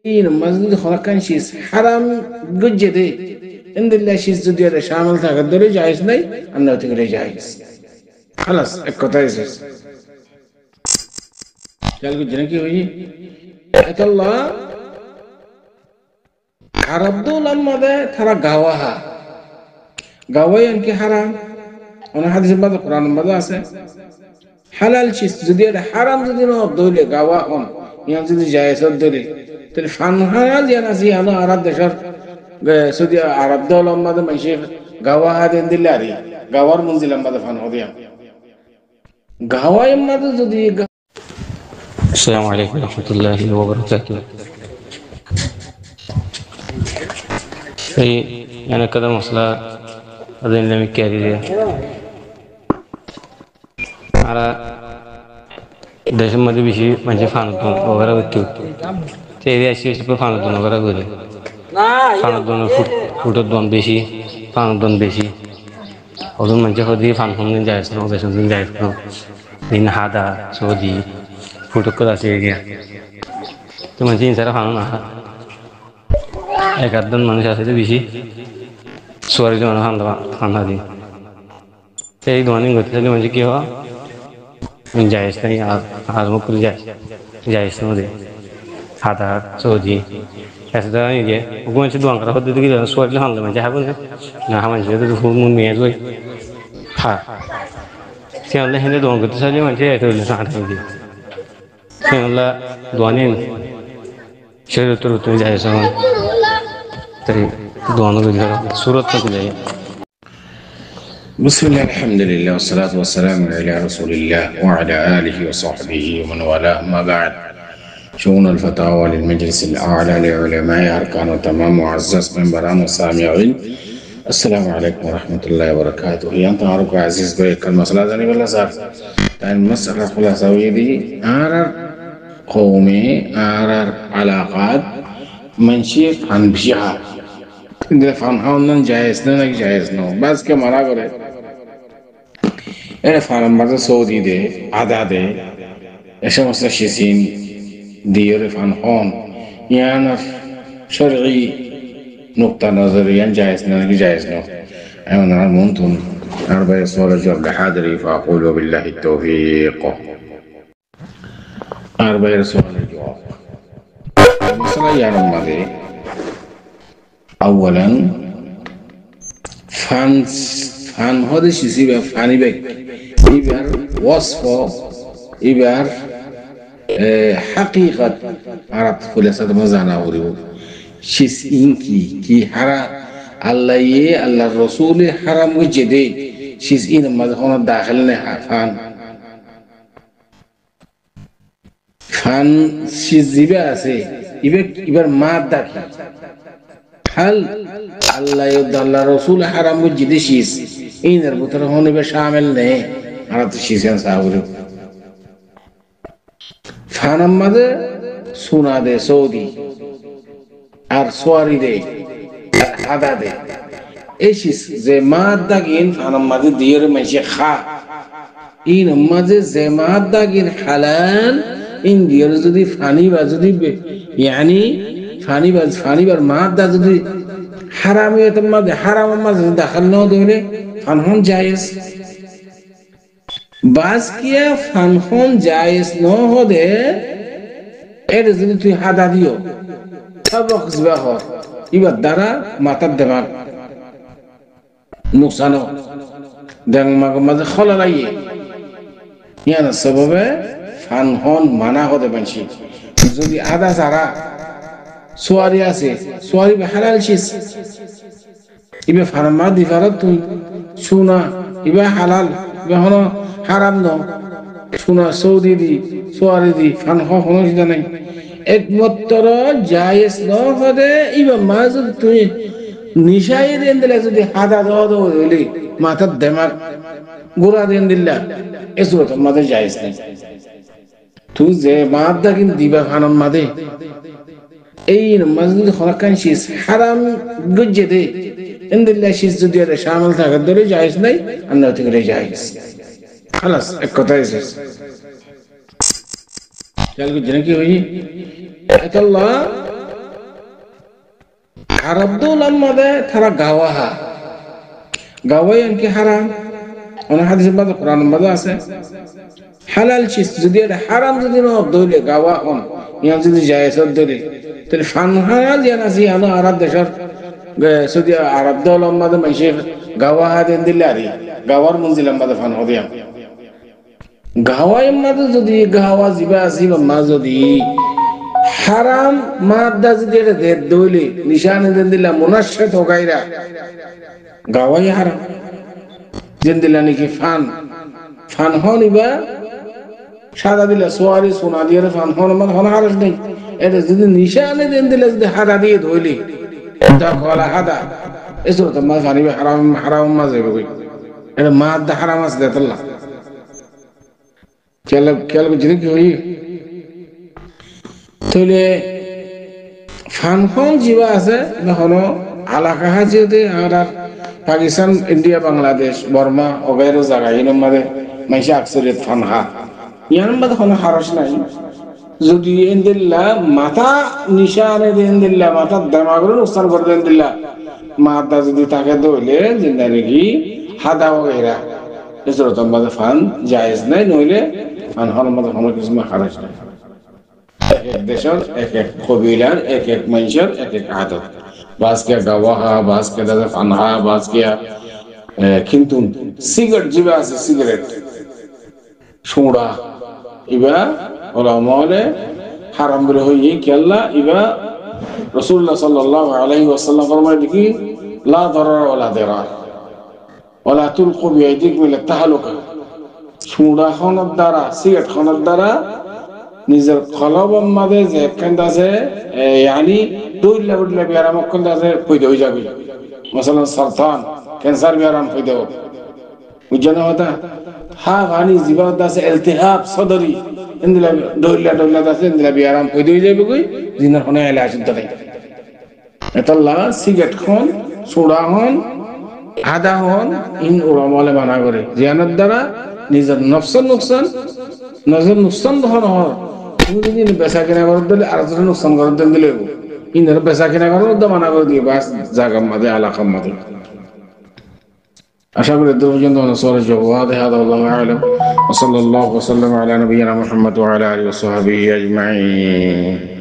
این مسجد خلاکن چیز حرام گجده این دلیل چیز جو دیاره شامل تا داره جایز نہیں انو تیگره جایز خلاص اکتایز چل گجنے کی ہوئی ایت اللہ عرب دول اما ده ترى غواها غوايا انك حرام انا حديث بعد القران بعد আছে حلال چیز যদি এটা হারাম যদি না দইলে গাওয়া হন ইয়ান যদি জায়েজ দইলে তাহলে ফানহাল ইয়ান আছে ইয়ান আরব দেশর সৌদি আরব দৌলত মধ্যে মাইশে গাওয়া হাদেন দিলারি গাওয়ার মঞ্জিলাম মধ্যে ফান হদিয়া গাওয়ায় মধ্যে যদি السلام عليكم ورحمة الله وبركاته. أنا كذا مسألة أظن لم يكرر على دش مدي بيشي مانجي فاندون وغيره بتو تيجي أشياء شبه فاندون وغيره غيره فاندون فوتو بيشي فاندون بيشي أظن مانجي خدي فاندون جايز نو بيشون جايز نو دين هذا سودي فوتو كذا سيجي تو مانجي إنسان فاندون একজন মানুষ আছে যে বেশি সোয়ারি জন ফান্ডা দিন এই দোয়ানি করতে চাইলে মানে কি হয় জায়েজ নাই আর মুখ করে জায়েজ নদে হাতা সৌদি এসে দ্বারা নিজে ওকে মানে দোয়ান করা হতে দেখি সোয়ারি ফান্ডা মানে যাবো না আমার যেহেতু ফুল মুন মেয়ে যাই হ্যাঁ সেগুলো হেঁটে দোয়ান করতে চাইলে মানে এত হইলে হাঁটা হইলে সেগুলো দোয়ানি শরীর তোর তুমি জায়েজ بسم الله الحمد لله والصلاة والسلام على رسول الله وعلى آله وصحبه ومن والاه ما بعد شؤون الفتاوى للمجلس الأعلى لعلماء أركان وتمام معزز منبران وسامعين السلام عليكم ورحمة الله وبركاته. هي أنت عارف عزيز بريك المسألة ذني ولا صار؟ المسألة خلاصة دي آرر قومي آرر علاقات منشيف عن بشيها ده فانهاونن جایز نه جایز نه بس که مرا گره این فانم بعد سعودی ده عداده اشم مثل شیسین دیار فانهاون یعنی شرعی نقطه نظری یعنی جایز نه جایز نه اما نرمونتون أربع سؤال جواب لحاضري فأقول وبالله التوفيق. أربع سؤال جواب مثلا يا رمضان اولا فن هذا چیزی به فنی بگ ایبر وصف ایبر حقیقت عرب خلاصه مزانا وریو چیز این کی هر الله رسول حرام وجده چیز این مدخون داخل نه فن چیزی به আছে ایبر ماده کی هل الله رسول حرام وجد شيء إن البطر هون بشامل نه على تشيسين ساوري فانم ماذا سونا ده سعودي أرسواري ده هذا ده إيش زماد داقين فانم ماذا دير ماشي خا إن ماذا زماد داقين حلال إن دير زدي فاني بازدي يعني فاني بر ماده যদি حرامية ماده حرام ماده داخل نو دوله فنهون جائز باز کیا فنهون جائز نو هده এর যদি তুই হাদা দিও সবক জবাহ ইবা দ্বারা মাথার দেমাগ নুকসান দেমাগ মাঝে খলা লাগে ইয়ানা সববে ফানহন মানা হতে বানছি যদি আদা সারা সোয়ারি আছে সোয়ারি বে হালাল চিজ ইবে ফারমা দিফারত তুই সুনা ইবে হালাল ইবে হনো হারাম ন সুনা সৌদি দি সোয়ারি দি ফানহ হনো সিদা নাই একমাত্র জায়েজ ন হদে ইবে মাজুদ তুই নিশাই দেন দিলে যদি হাদা দাও হইলি মাথার দেমাগ গোরা দেন দিলা এসুরত মাদে জায়েজ নাই তুই যে মাদা কিন দিবা ফানম মাদে এই মসজিদ খলাকান চিজ হারাম গজদে ان দিল্লা চিজ যদি এর শামিল থাকে ধরে জায়েজ নাই অন্য থেকে জায়েজ خلاص একটাই শেষ চল গজনে কি হই আল্লাহ আরব দৌলার মধ্যে তারা গাওয়াহা গাওয়াই আনকি হারাম অনেক হাদিসের মধ্যে কোরআনের মধ্যে আছে হালাল চিজ যদি এটা হারাম যদি না ধরে গাওয়া হন ইয়া যদি জায়েজ ধরে তাহলে ফানহারা যেন আছে আনো আরব দেশের যদি আরব দৌলার মধ্যে মানুষের গাওয়াহা দেন দিলে আরে গাওয়ার মঞ্জিলের মধ্যে ফান হদিয়া গাওয়ায় মধ্যে যদি গাওয়া জিবা আসিবা মা যদি হারাম মাদ্দা যদি এটা দেড় দইলে নিশানে দেন দিলা মুনাশশাত গায়রা গাওয়াই হারাম দেন দিলা নাকি ফান হনিবা সাদা দিলা সোয়ারি সোনা দিয়ে ফান হন মানে হন হারাস নেই এটা যদি নিশানে দেন দিলা যদি হাদা দিয়ে ধইলে তা গলা হাদা এসো তো মা ফানিবে হারাম মা যাবে কই এটা মাদ্দা হারাম আছে দেতল্লা কেল বুঝলি কি হই তাহলে ফানফন জিবা আছে এখনো আলাকা হাজিতে আর পাকিস্তান ইন্ডিয়া বাংলাদেশ বর্মা অগেরো জায়গা এর মধ্যে মাইসা আকসরিয়ত ফানহা ইয়ার মধ্যে কোনো হারস নাই যদি এন্দিল্লা মাথা নিশানে দেন্দিল্লা মাথা দামাগের নুকসান করে দেন্দিল্লা মাথা যদি তাকে দইলে জিন্দানি কি হাদা ওগেরা এসরতম মধ্যে ফান জায়েজ নাই নইলে ফানহর মধ্যে কোনো কিছু হারস নাই এক এক দেশের এক এক কবিলার এক এক মানুষের এক এক আদত বাসকে গাওয়াহা বাসকে দাদা ফানহা বাসকে কিন্তু সিগারেট জিবা আছে সিগারেট সুড়া ইবা ওলা মহলে হারাম বলে হই কেল্লা ইবা রাসূলুল্লাহ সাল্লাল্লাহু আলাইহি ওয়াসাল্লাম ফরমায় দেখি লা দারার ওয়ালা দিরার ওয়ালা তুলকু বিআইদিকুম ইলা তাহলুকা সুড়া খানার দ্বারা সিগারেট খানার দ্বারা নিজের কলবের মধ্যে যে কেন্দ্র আছে ইয়ানি দইলা বদলা বিয়ারাম কেন্দ্র আছে পয়দা হয়ে যাবে মাসালান সারতান ক্যান্সার বিয়ারাম পয়দা বুঝানো হতা হা ভানি জীবন আছে ইলতিহাব সদরি ইন্দিলা দইলা আছে ইন্দিলা বিয়ারাম পয়দা হয়ে যাবে কই জিনার কোন ইলাজ নাই এতলা সিগারেট খন সোডা হন আদা হন ইন উলামালে মানা করে জিয়ানের দ্বারা নিজের নফসের নুকসান নজর নুকসান ধর হয় তুমি যদি বেচা কিনা করার দিলে আর যদি নুকসান করার দিলে ইন্দ্র বেচা কিনা করার উদ্যম মানা করে দিয়ে বাস জাগার মাঝে এলাকার মাঝে আশা করি দু পর্যন্ত সরে যাবো هذا والله اعلم وصلى الله وسلم على نبينا محمد وعلى اله وصحبه اجمعين